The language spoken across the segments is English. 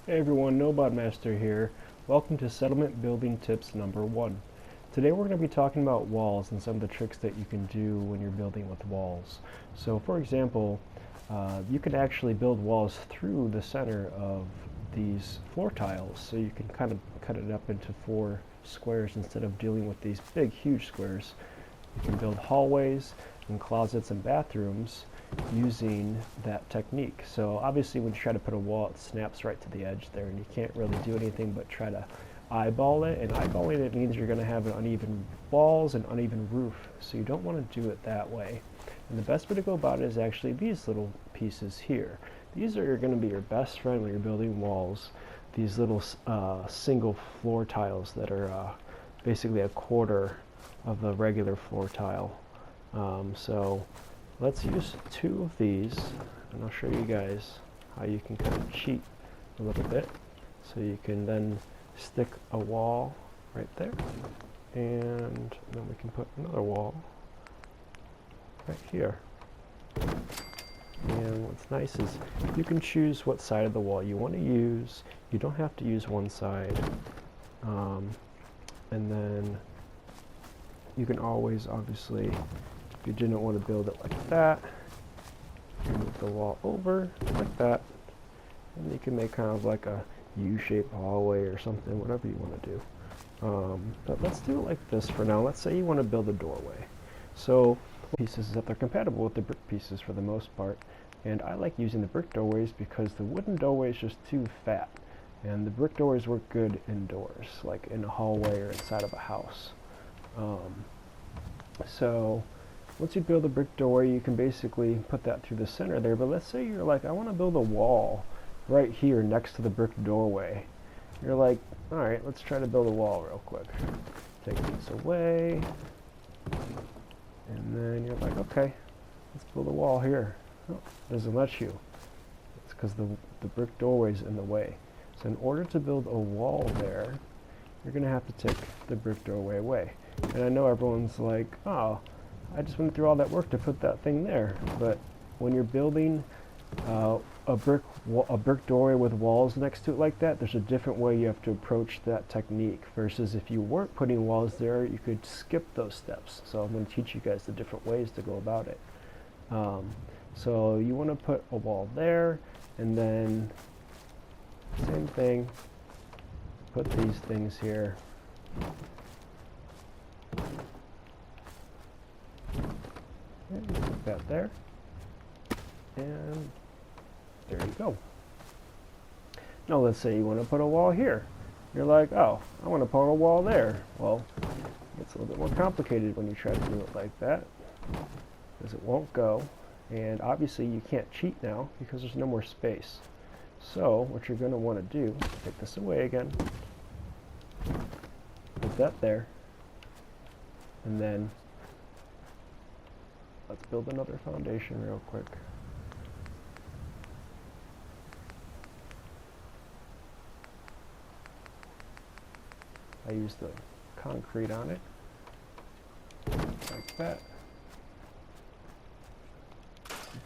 Hey everyone, NoModMaster here. Welcome to Settlement Building Tips number 1. Today we're going to be talking about walls and some of the tricks that you can do when you're building with walls. So for example, you can actually build walls through the center of these floor tiles. So you can kind of cut it up into 4 squares instead of dealing with these big, huge squares. You can build hallways and closets and bathrooms using that technique. So obviously when you try to put a wall, it snaps right to the edge there and you can't really do anything but try to eyeball it, and eyeballing it means you're going to have an uneven walls and uneven roof, so you don't want to do it that way. And the best way to go about it is actually these little pieces here. These are going to be your best friend when you're building walls. These little single floor tiles that are basically a quarter of the regular floor tile. So let's use 2 of these, and I'll show you guys how you can kind of cheat a little bit. So you can then stick a wall right there, and then we can put another wall right here. And what's nice is you can choose what side of the wall you want to use. You don't have to use one side. And then you can always, obviously, if you didn't want to build it like that, you move the wall over like that, and you can make kind of like a U-shaped hallway or something, whatever you want to do. But let's do it like this for now. Let's say you want to build a doorway. So pieces is that they're compatible with the brick pieces for the most part, and I like using the brick doorways because the wooden doorway is just too fat, and the brick doorways work good indoors, like in a hallway or inside of a house. So once you build a brick doorway, you can basically put that through the center there. But let's say you're like, I want to build a wall right here next to the brick doorway. You're like, all right, let's try to build a wall real quick. Take these away, and then you're like, okay, let's build a wall here. Oh, it doesn't let you. It's because the brick doorway's in the way. So in order to build a wall there, you're going to have to take the brick doorway away. And I know everyone's like, oh, I just went through all that work to put that thing there. But when you're building a brick doorway with walls next to it like that, there's a different way you have to approach that technique, versus if you weren't putting walls there, you could skip those steps. So I'm going to teach you guys the different ways to go about it. So you want to put a wall there, and then same thing, put these things here. And put that there, and there you go. Now let's say you want to put a wall here. You're like, oh, I want to put a wall there. Well, it's a little bit more complicated when you try to do it like that, because it won't go. And obviously you can't cheat now because there's no more space. So what you're going to want to do, take this away again, put that there, and then let's build another foundation real quick. I use the concrete on it, like that.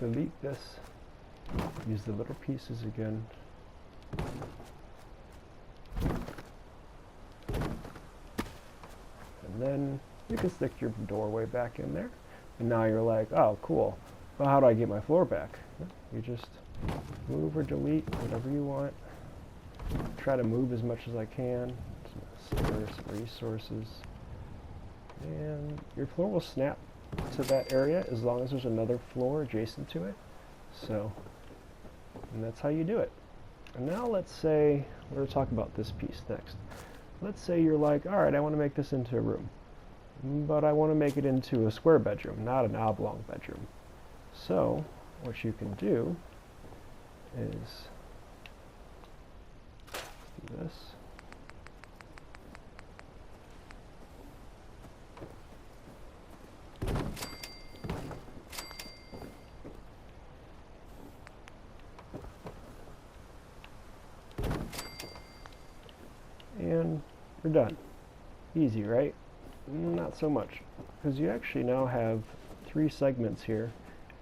Delete this, use the little pieces again. And then you can stick your doorway back in there. And now you're like, oh, cool. Well, how do I get my floor back? You just move or delete, whatever you want. Try to move as much as I can. Spare some resources. And your floor will snap to that area as long as there's another floor adjacent to it. So, and that's how you do it. And now let's say, we're going to talk about this piece next. Let's say you're like, all right, I want to make this into a room, but I want to make it into a square bedroom, not an oblong bedroom. So what you can do is do this. And you're done. Easy, right? Not so much, because you actually now have 3 segments here,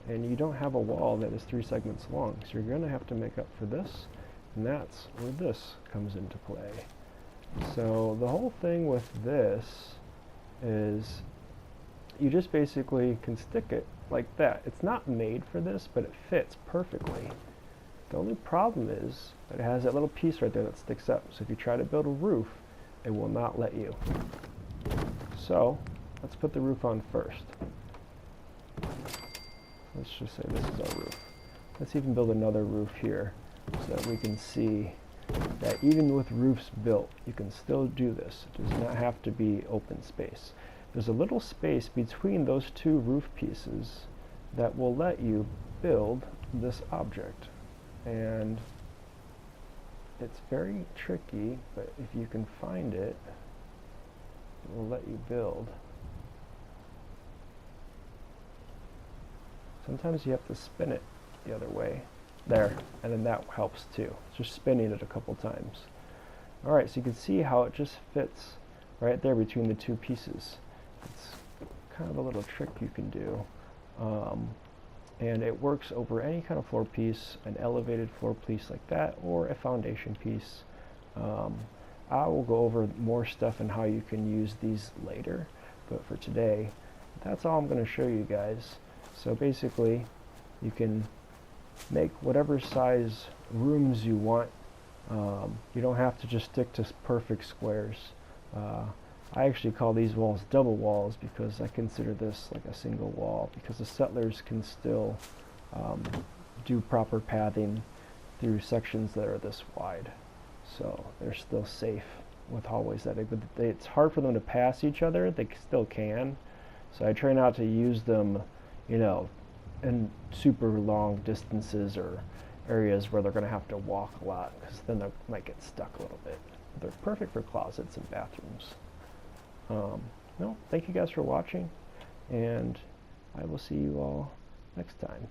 and you don't have a wall that is 3 segments long, so you're going to have to make up for this, And that's where this comes into play. So the whole thing with this is you just basically can stick it like that. It's not made for this, but it fits perfectly. The only problem is that it has that little piece right there that sticks up. So if you try to build a roof, it will not let you. So let's put the roof on first. Let's just say this is our roof. Let's even build another roof here so that we can see that even with roofs built, you can still do this. It does not have to be open space. There's a little space between those two roof pieces that will let you build this object. And it's very tricky, but if you can find it, it will let you build. Sometimes you have to spin it the other way. There, and then that helps too. Just spinning it a couple times. Alright, so you can see how it just fits right there between the two pieces. It's kind of a little trick you can do. And it works over any kind of floor piece, an elevated floor piece like that, or a foundation piece. I will go over more stuff and how you can use these later, but for today, that's all I'm going to show you guys. So basically, you can make whatever size rooms you want. You don't have to just stick to perfect squares. I actually call these walls double walls because I consider this like a single wall, because the settlers can still do proper pathing through sections that are this wide. So they're still safe with hallways that big, but it's hard for them to pass each other. They still can. So I try not to use them, you know, in super long distances or areas where they're going to have to walk a lot, because then they might get stuck a little bit. They're perfect for closets and bathrooms. No, thank you guys for watching, and I will see you all next time.